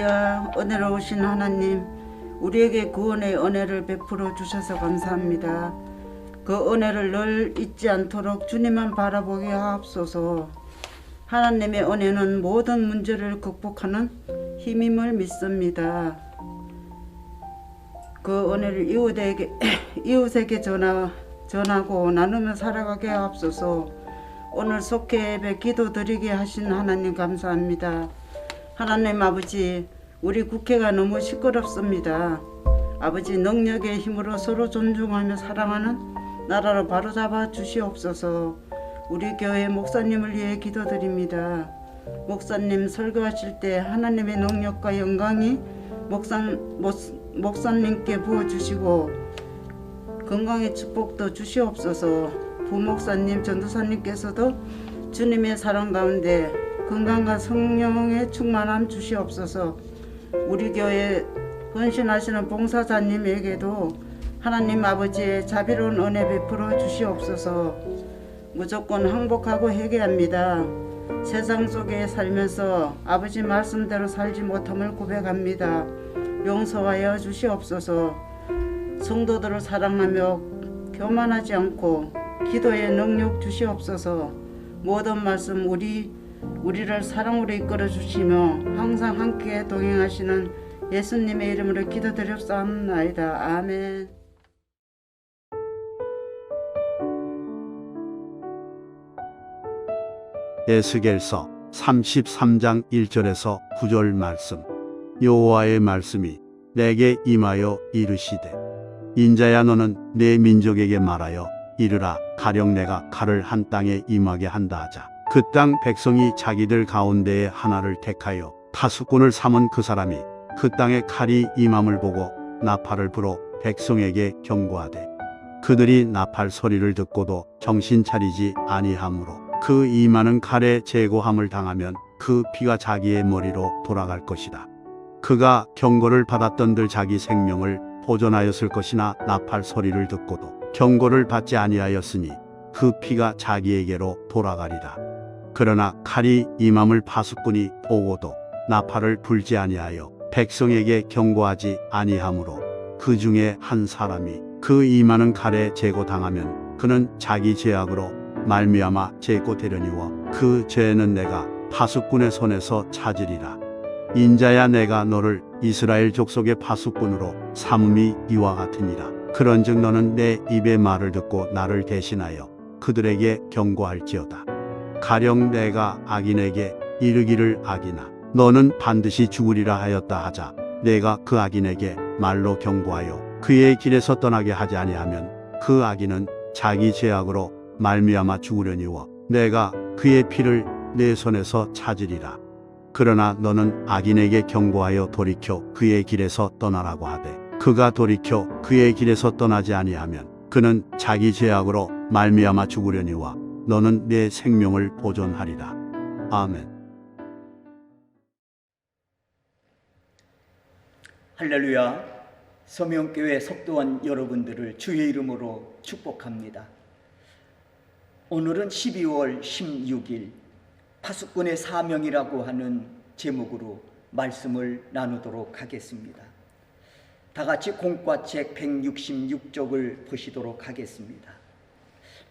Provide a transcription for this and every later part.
할렐루야. 은혜로우신 하나님, 우리에게 구원의 은혜를 베풀어 주셔서 감사합니다. 그 은혜를 늘 잊지 않도록 주님만 바라보게 하옵소서. 하나님의 은혜는 모든 문제를 극복하는 힘임을 믿습니다. 그 은혜를 이웃에게 전하고 나누며 살아가게 하옵소서. 오늘 속회 예배 기도드리게 하신 하나님 감사합니다. 하나님 아버지, 우리 국회가 너무 시끄럽습니다. 아버지, 능력의 힘으로 서로 존중하며 사랑하는 나라로 바로잡아 주시옵소서. 우리 교회 목사님을 위해 기도드립니다. 목사님 설교하실 때 하나님의 능력과 영광이 목사님께 부어주시고 건강의 축복도 주시옵소서. 부목사님, 전도사님께서도 주님의 사랑 가운데 건강과 성령의 충만함 주시옵소서. 우리 교회 헌신하시는 봉사자님에게도 하나님 아버지의 자비로운 은혜 베풀어 주시옵소서. 무조건 항복하고 회개합니다. 세상 속에 살면서 아버지 말씀대로 살지 못함을 고백합니다. 용서하여 주시옵소서. 성도들을 사랑하며 교만하지 않고 기도의 능력 주시옵소서. 모든 말씀 우리를 사랑으로 이끌어 주시며 항상 함께 동행하시는 예수님의 이름으로 기도드렸사옵나이다. 아멘. 에스겔서 33장 1절에서 9절 말씀. 여호와의 말씀이 내게 임하여 이르시되, 인자야, 너는 내 민족에게 말하여 이르라. 가령 내가 칼을 한 땅에 임하게 한다 하자. 그 땅 백성이 자기들 가운데에 하나를 택하여 파수꾼을 삼은 그 사람이 그 땅에 칼이 임함을 보고 나팔을 불어 백성에게 경고하되, 그들이 나팔 소리를 듣고도 정신 차리지 아니하므로 그 임하는 칼에 제고함을 당하면 그 피가 자기의 머리로 돌아갈 것이다. 그가 경고를 받았던들 자기 생명을 보존하였을 것이나 나팔 소리를 듣고도 경고를 받지 아니하였으니 그 피가 자기에게로 돌아가리라. 그러나 칼이 임함을 파수꾼이 보고도 나팔을 불지 아니하여 백성에게 경고하지 아니하므로 그 중에 한 사람이 그 임하는 칼에 제고당하면 그는 자기 죄악으로 말미암아 제고되려니와 그 죄는 내가 파수꾼의 손에서 찾으리라. 인자야, 내가 너를 이스라엘 족속의 파수꾼으로 삼음이 이와 같으니라. 그런즉 너는 내 입의 말을 듣고 나를 대신하여 그들에게 경고할지어다. 가령 내가 악인에게 이르기를, 악인아, 너는 반드시 죽으리라 하였다 하자. 내가 그 악인에게 말로 경고하여 그의 길에서 떠나게 하지 아니하면 그 악인은 자기 죄악으로 말미암아 죽으려니와 내가 그의 피를 내 손에서 찾으리라. 그러나 너는 악인에게 경고하여 돌이켜 그의 길에서 떠나라고 하되, 그가 돌이켜 그의 길에서 떠나지 아니하면 그는 자기 죄악으로 말미암아 죽으려니와 너는 내 생명을 보존하리라. 아멘. 할렐루야. 서명교회 석도원 여러분들을 주의 이름으로 축복합니다. 오늘은 12월 16일 파수꾼의 사명이라고 하는 제목으로 말씀을 나누도록 하겠습니다. 다 같이 공과책 166쪽을 보시도록 하겠습니다.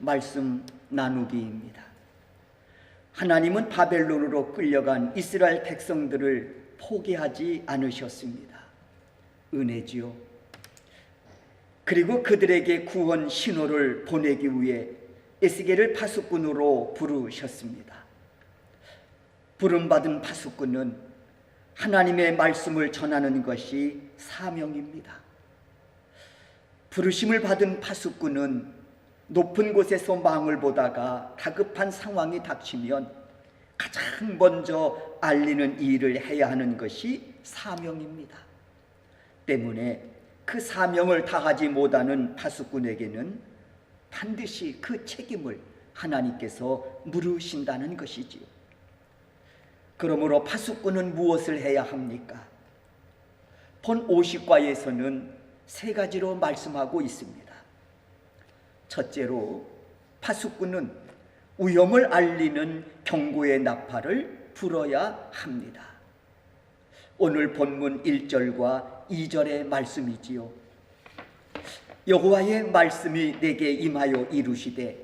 말씀 나누기입니다. 하나님은 바벨론으로 끌려간 이스라엘 백성들을 포기하지 않으셨습니다. 은혜지요. 그리고 그들에게 구원 신호를 보내기 위해 에스겔을 파수꾼으로 부르셨습니다. 부름받은 파수꾼은 하나님의 말씀을 전하는 것이 사명입니다. 부르심을 받은 파수꾼은 높은 곳에서 망을 보다가 다급한 상황이 닥치면 가장 먼저 알리는 일을 해야 하는 것이 사명입니다. 때문에 그 사명을 다하지 못하는 파수꾼에게는 반드시 그 책임을 하나님께서 물으신다는 것이지요. 그러므로 파수꾼은 무엇을 해야 합니까? 본 50과에서는 세 가지로 말씀하고 있습니다. 첫째로, 파수꾼은 위험을 알리는 경고의 나팔을 불어야 합니다. 오늘 본문 1절과 2절의 말씀이지요. 여호와의 말씀이 내게 임하여 이르시되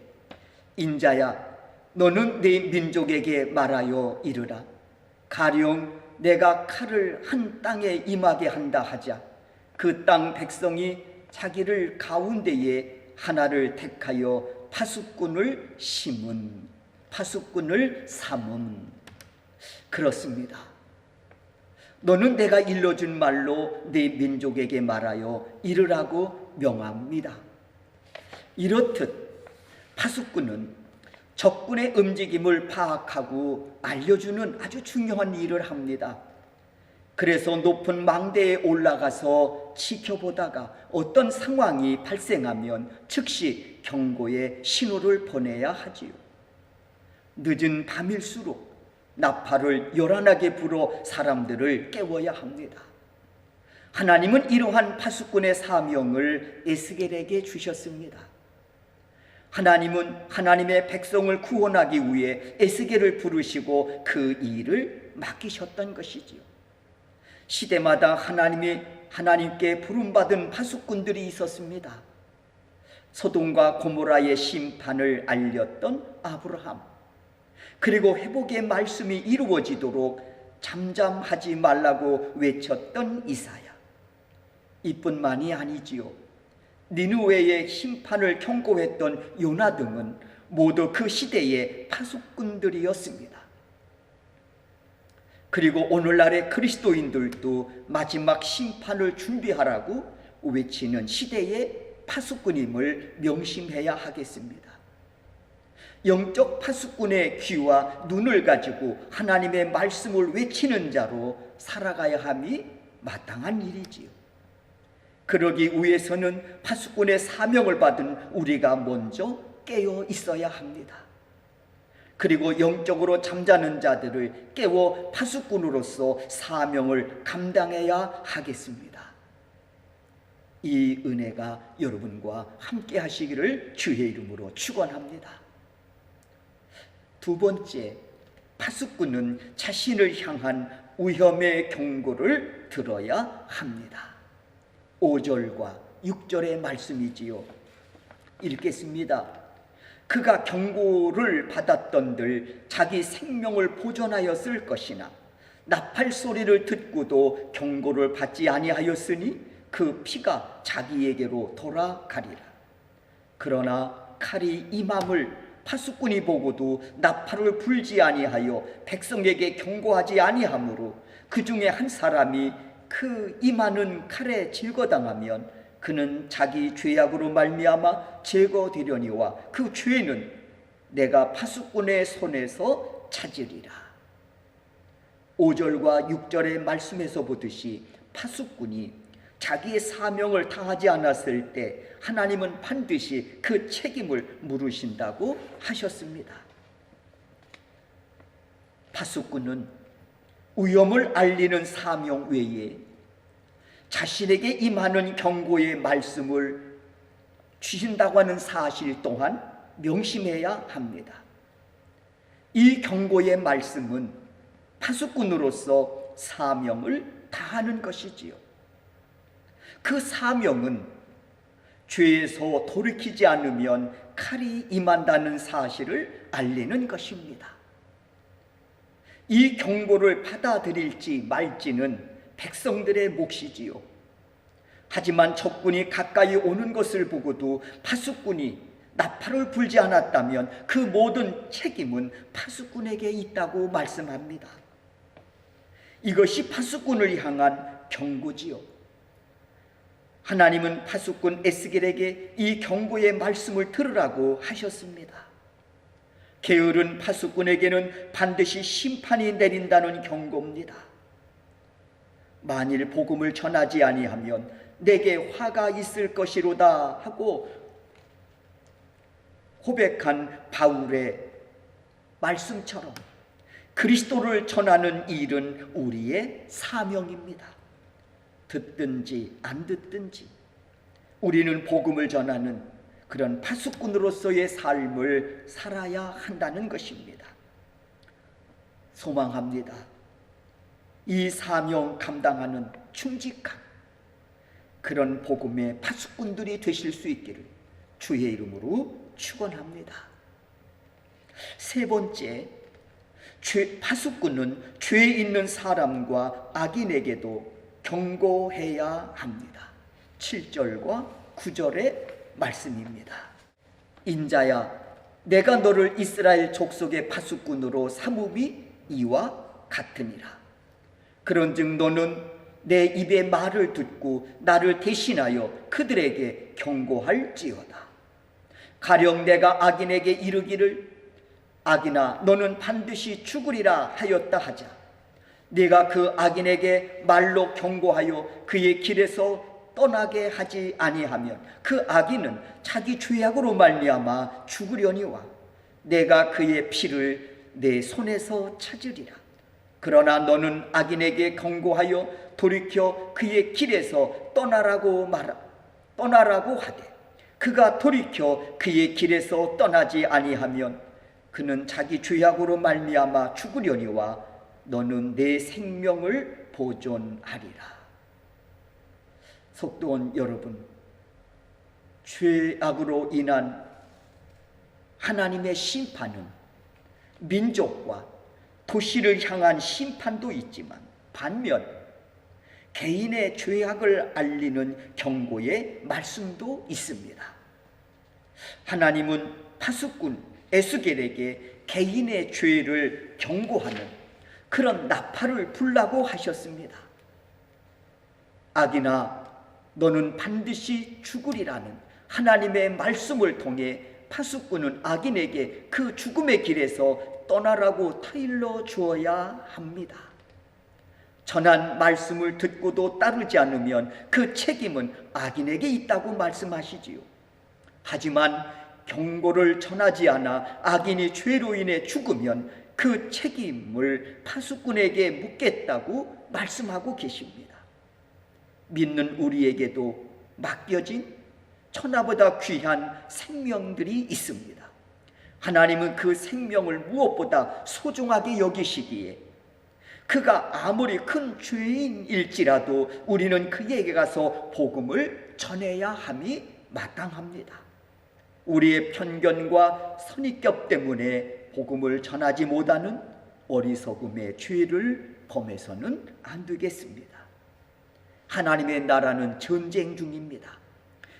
인자야 너는 네 민족에게 말하여 이르라. 가령 내가 칼을 한 땅에 임하게 한다 하자 그 땅 백성이 자기를 가운데에 하나를 택하여 파수꾼을 심은 파수꾼을 삼음. 그렇습니다. 너는 내가 일러준 말로 네 민족에게 말하여 이르라고 명합니다. 이렇듯 파수꾼은 적군의 움직임을 파악하고 알려주는 아주 중요한 일을 합니다. 그래서 높은 망대에 올라가서 지켜보다가 어떤 상황이 발생하면 즉시 경고의 신호를 보내야 하지요. 늦은 밤일수록 나팔을 요란하게 불어 사람들을 깨워야 합니다. 하나님은 이러한 파수꾼의 사명을 에스겔에게 주셨습니다. 하나님은 하나님의 백성을 구원하기 위해 에스겔을 부르시고 그 일을 맡기셨던 것이지요. 시대마다 하나님께 부름받은 파수꾼들이 있었습니다. 소돔과 고모라의 심판을 알렸던 아브라함, 그리고 회복의 말씀이 이루어지도록 잠잠하지 말라고 외쳤던 이사야, 이뿐만이 아니지요. 니느웨의 심판을 경고했던 요나 등은 모두 그 시대의 파수꾼들이었습니다. 그리고 오늘날의 그리스도인들도 마지막 심판을 준비하라고 외치는 시대의 파수꾼임을 명심해야 하겠습니다. 영적 파수꾼의 귀와 눈을 가지고 하나님의 말씀을 외치는 자로 살아가야 함이 마땅한 일이지요. 그러기 위해서는 파수꾼의 사명을 받은 우리가 먼저 깨어 있어야 합니다. 그리고 영적으로 잠자는 자들을 깨워 파수꾼으로서 사명을 감당해야 하겠습니다. 이 은혜가 여러분과 함께 하시기를 주의 이름으로 축원합니다. 두 번째, 파수꾼은 자신을 향한 위험의 경고를 들어야 합니다. 5절과 6절의 말씀이지요. 읽겠습니다. 그가 경고를 받았던들 자기 생명을 보존하였을 것이나 나팔 소리를 듣고도 경고를 받지 아니하였으니 그 피가 자기에게로 돌아가리라. 그러나 칼이 임함을 파수꾼이 보고도 나팔을 불지 아니하여 백성에게 경고하지 아니하므로 그 중에 한 사람이 그 임하는 칼에 질거당하면 그는 자기 죄악으로 말미암아 제거되려니와 그 죄는 내가 파수꾼의 손에서 찾으리라. 5절과 6절의 말씀에서 보듯이 파수꾼이 자기의 사명을 다하지 않았을 때 하나님은 반드시 그 책임을 물으신다고 하셨습니다. 파수꾼은 위험을 알리는 사명 외에 자신에게 임하는 경고의 말씀을 주신다고 하는 사실 또한 명심해야 합니다. 이 경고의 말씀은 파수꾼으로서 사명을 다하는 것이지요. 그 사명은 죄에서 돌이키지 않으면 칼이 임한다는 사실을 알리는 것입니다. 이 경고를 받아들일지 말지는 백성들의 몫이지요. 하지만 적군이 가까이 오는 것을 보고도 파수꾼이 나팔을 불지 않았다면 그 모든 책임은 파수꾼에게 있다고 말씀합니다. 이것이 파수꾼을 향한 경고지요. 하나님은 파수꾼 에스겔에게 이 경고의 말씀을 들으라고 하셨습니다. 게으른 파수꾼에게는 반드시 심판이 내린다는 경고입니다. 만일 복음을 전하지 아니하면 내게 화가 있을 것이로다 하고 고백한 바울의 말씀처럼 그리스도를 전하는 일은 우리의 사명입니다. 듣든지 안 듣든지 우리는 복음을 전하는 그런 파수꾼으로서의 삶을 살아야 한다는 것입니다. 소망합니다. 이 사명 감당하는 충직한 그런 복음의 파수꾼들이 되실 수 있기를 주의 이름으로 축원합니다. 세 번째, 파수꾼은 죄 있는 사람과 악인에게도 경고해야 합니다. 7절과 9절의 말씀입니다. 인자야, 내가 너를 이스라엘 족속의 파수꾼으로 삼음이 이와 같으니라. 그런즉 너는 내 입의 말을 듣고 나를 대신하여 그들에게 경고할지어다. 가령 내가 악인에게 이르기를 악인아 너는 반드시 죽으리라 하였다 하자. 네가 그 악인에게 말로 경고하여 그의 길에서 떠나게 하지 아니하면 그 악인은 자기 죄악으로 말미암아 죽으려니와 내가 그의 피를 내 손에서 찾으리라. 그러나 너는 악인에게 경고하여 돌이켜 그의 길에서 떠나라고 하되 그가 돌이켜 그의 길에서 떠나지 아니하면 그는 자기 죄악으로 말미암아 죽으려니와 너는 내 생명을 보존하리라. 속도원 여러분, 죄악으로 인한 하나님의 심판은 민족과 도시를 향한 심판도 있지만 반면 개인의 죄악을 알리는 경고의 말씀도 있습니다. 하나님은 파수꾼 에스겔에게 개인의 죄를 경고하는 그런 나팔을 불라고 하셨습니다. 악인아 너는 반드시 죽으리라는 하나님의 말씀을 통해 파수꾼은 악인에게 그 죽음의 길에서 떠나라고 터일러 주어야 합니다. 전한 말씀을 듣고도 따르지 않으면 그 책임은 악인에게 있다고 말씀하시지요. 하지만 경고를 전하지 않아 악인이 죄로 인해 죽으면 그 책임을 파수꾼에게 묻겠다고 말씀하고 계십니다. 믿는 우리에게도 맡겨진 천하보다 귀한 생명들이 있습니다. 하나님은 그 생명을 무엇보다 소중하게 여기시기에 그가 아무리 큰 죄인일지라도 우리는 그에게 가서 복음을 전해야 함이 마땅합니다. 우리의 편견과 선입견 때문에 복음을 전하지 못하는 어리석음의 죄를 범해서는 안 되겠습니다. 하나님의 나라는 전쟁 중입니다.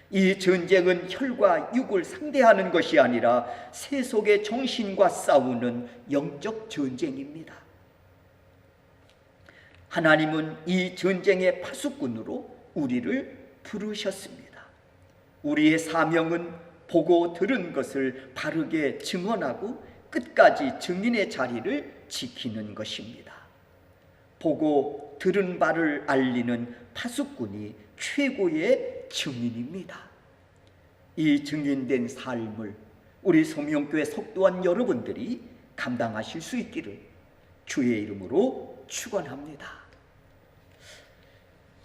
이 전쟁은 혈과 육을 상대하는 것이 아니라 세속의 정신과 싸우는 영적 전쟁입니다. 하나님은 이 전쟁의 파수꾼으로 우리를 부르셨습니다. 우리의 사명은 보고 들은 것을 바르게 증언하고 끝까지 증인의 자리를 지키는 것입니다. 보고 들은 바를 알리는 파수꾼이 최고의 증인입니다. 이 증인된 삶을 우리 성령교회 속도원 여러분들이 감당하실 수 있기를 주의 이름으로 축원합니다.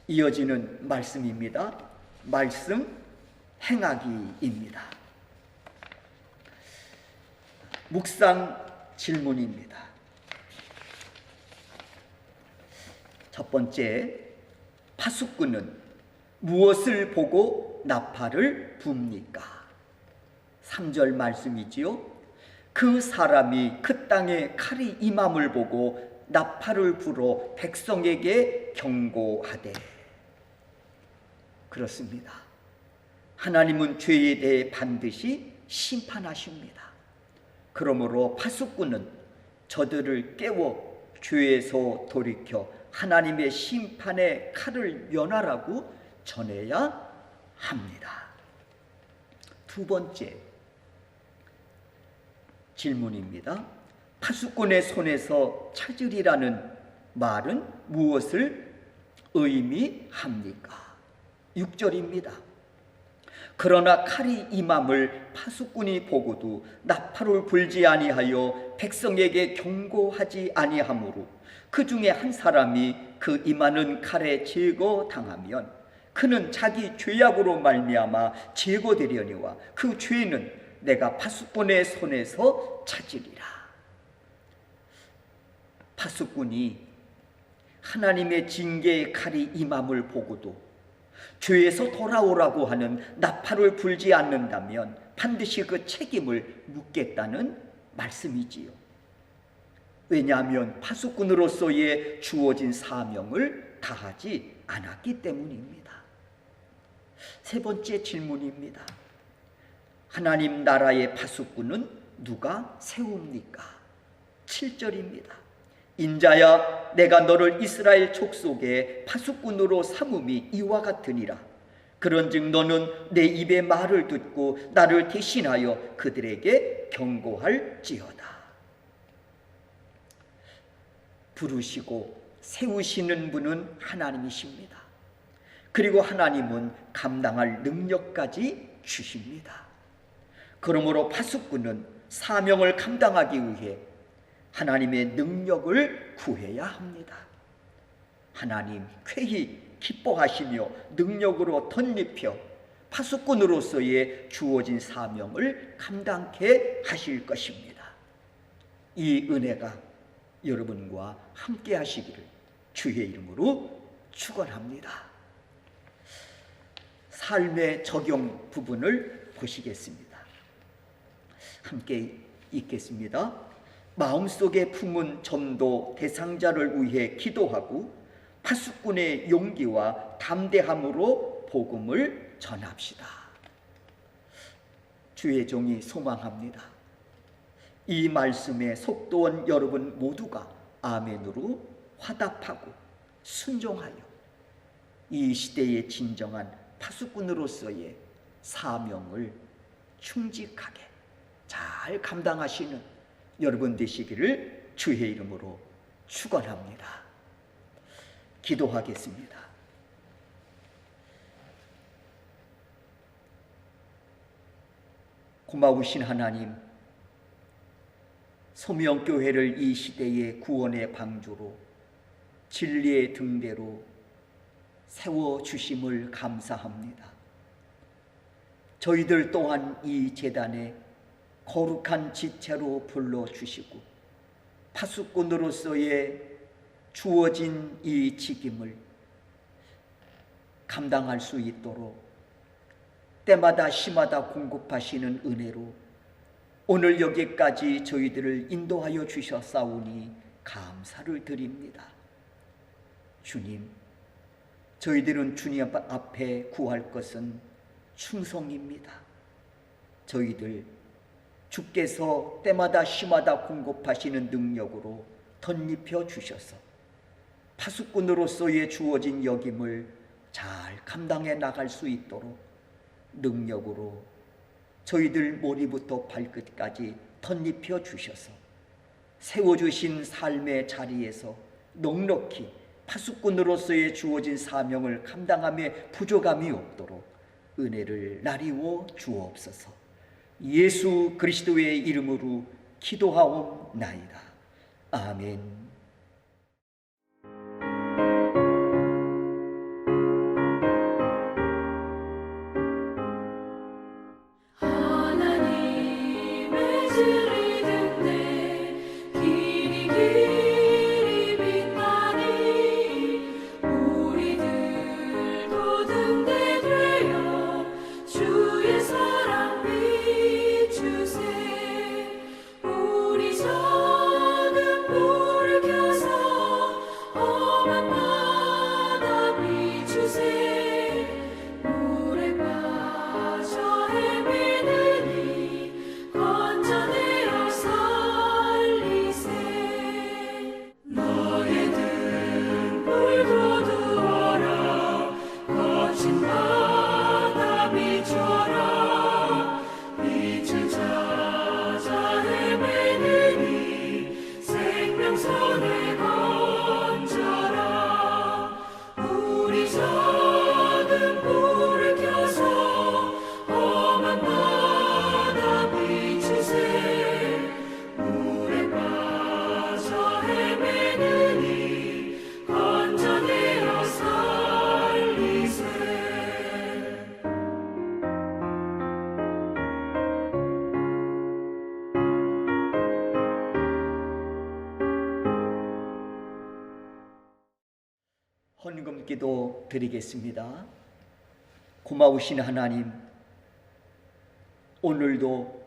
이어지는 말씀입니다. 말씀 행하기입니다. 묵상 질문입니다. 첫 번째, 파수꾼은 무엇을 보고 나팔을 붑니까? 3절 말씀이지요. 그 사람이 그 땅에 칼이 임함을 보고 나팔을 불어 백성에게 경고하되. 그렇습니다. 하나님은 죄에 대해 반드시 심판하십니다. 그러므로 파수꾼은 저들을 깨워 죄에서 돌이켜 하나님의 심판의 칼을 면하라고 전해야 합니다. 두 번째 질문입니다. 파수꾼의 손에서 찾으리라는 말은 무엇을 의미합니까? 6절입니다. 그러나 칼이 임함을 파수꾼이 보고도 나팔을 불지 아니하여 백성에게 경고하지 아니하므로 그 중에 한 사람이 그 임하는 칼에 제거당하면 그는 자기 죄악으로 말미암아 제거되려니와 그 죄는 내가 파수꾼의 손에서 찾으리라. 파수꾼이 하나님의 징계의 칼이 임함을 보고도 죄에서 돌아오라고 하는 나팔을 불지 않는다면 반드시 그 책임을 묻겠다는 말씀이지요. 왜냐하면 파수꾼으로서의 주어진 사명을 다하지 않았기 때문입니다. 세 번째 질문입니다. 하나님 나라의 파수꾼은 누가 세웁니까? 7절입니다. 인자야, 내가 너를 이스라엘 족속의 파수꾼으로 삼음이 이와 같으니라. 그런즉 너는 내 입의 말을 듣고 나를 대신하여 그들에게 경고할지어다. 부르시고 세우시는 분은 하나님이십니다. 그리고 하나님은 감당할 능력까지 주십니다. 그러므로 파수꾼은 사명을 감당하기 위해 하나님의 능력을 구해야 합니다. 하나님 쾌히 기뻐하시며 능력으로 덧입혀 파수꾼으로서의 주어진 사명을 감당케 하실 것입니다. 이 은혜가 여러분과 함께 하시기를 주의 이름으로 축원합니다. 삶의 적용 부분을 보시겠습니다. 함께 읽겠습니다. 마음속에 품은 전도 대상자를 위해 기도하고 파수꾼의 용기와 담대함으로 복음을 전합시다. 주의 종이 소망합니다. 이 말씀에 속도원 여러분 모두가 아멘으로 화답하고 순종하여 이 시대의 진정한 파수꾼으로서의 사명을 충직하게 잘 감당하시는 여러분 되시기를 주의 이름으로 축원합니다. 기도하겠습니다. 고마우신 하나님, 소명교회를 이 시대의 구원의 방주로 진리의 등대로 세워주심을 감사합니다. 저희들 또한 이 제단에 거룩한 지체로 불러주시고 파수꾼으로서의 주어진 이 직임을 감당할 수 있도록 때마다 시마다 공급하시는 은혜로 오늘 여기까지 저희들을 인도하여 주셨사오니 감사를 드립니다. 주님, 저희들은 주님 앞에 구할 것은 충성입니다. 저희들 주께서 때마다 시마다 공급하시는 능력으로 덧입혀 주셔서 파수꾼으로서의 주어진 역임을 잘 감당해 나갈 수 있도록 능력으로 저희들 머리부터 발끝까지 덧입혀 주셔서 세워주신 삶의 자리에서 넉넉히 파수꾼으로서의 주어진 사명을 감당함에 부족함이 없도록 은혜를 나리워 주옵소서. 예수 그리스도의 이름으로 기도하옵나이다. 아멘. 물에 빠져 헤매느니 건져내 헌금기도 드리겠습니다. 고마우신 하나님, 오늘도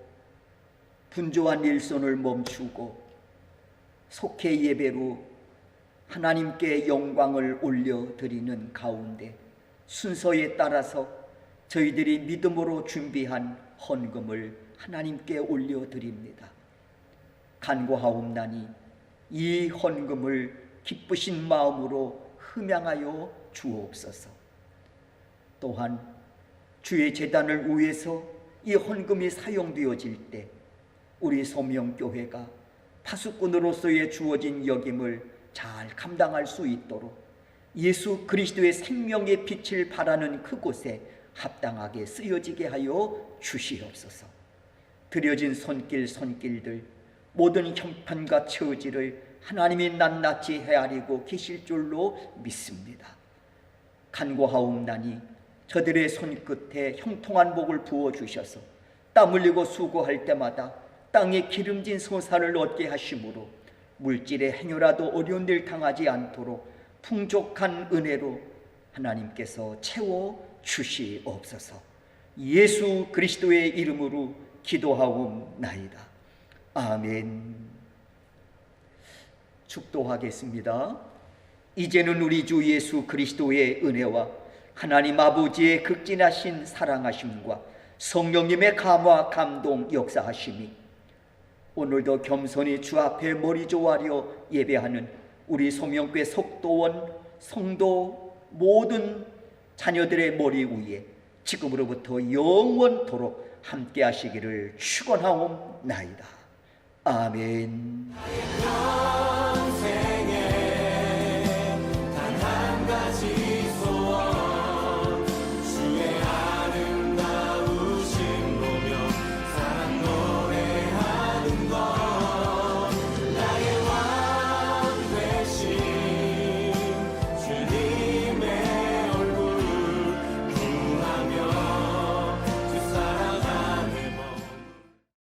분주한 일손을 멈추고 속회 예배로 하나님께 영광을 올려드리는 가운데 순서에 따라서 저희들이 믿음으로 준비한 헌금을 하나님께 올려드립니다. 간구하옵나니 이 헌금을 기쁘신 마음으로 흠양하여 주옵소서. 또한 주의 제단을 위해서 이 헌금이 사용되어질 때 우리 소명교회가 파수꾼으로서의 주어진 역임을 잘 감당할 수 있도록 예수 그리스도의 생명의 빛을 발하는 그곳에 합당하게 쓰여지게 하여 주시옵소서. 드려진 손길들 모든 형편과 처지를 하나님이 낱낱이 헤아리고 계실 줄로 믿습니다. 간구하옵나니 저들의 손끝에 형통한 복을 부어주셔서 땀 흘리고 수고할 때마다 땅에 기름진 소산을 얻게 하심으로 물질의 행여라도 어려운 일 당하지 않도록 풍족한 은혜로 하나님께서 채워 주시옵소서. 예수 그리스도의 이름으로 기도하옵나이다. 아멘. 축도하겠습니다. 이제는 우리 주 예수 그리스도의 은혜와 하나님 아버지의 극진하신 사랑하심과 성령님의 감화 감동 역사하심이 오늘도 겸손히 주 앞에 머리 조아려 예배하는 우리 소명교회 속도원 성도 모든 자녀들의 머리 위에 지금으로부터 영원토록 함께 하시기를 축원하옵나이다. 아멘.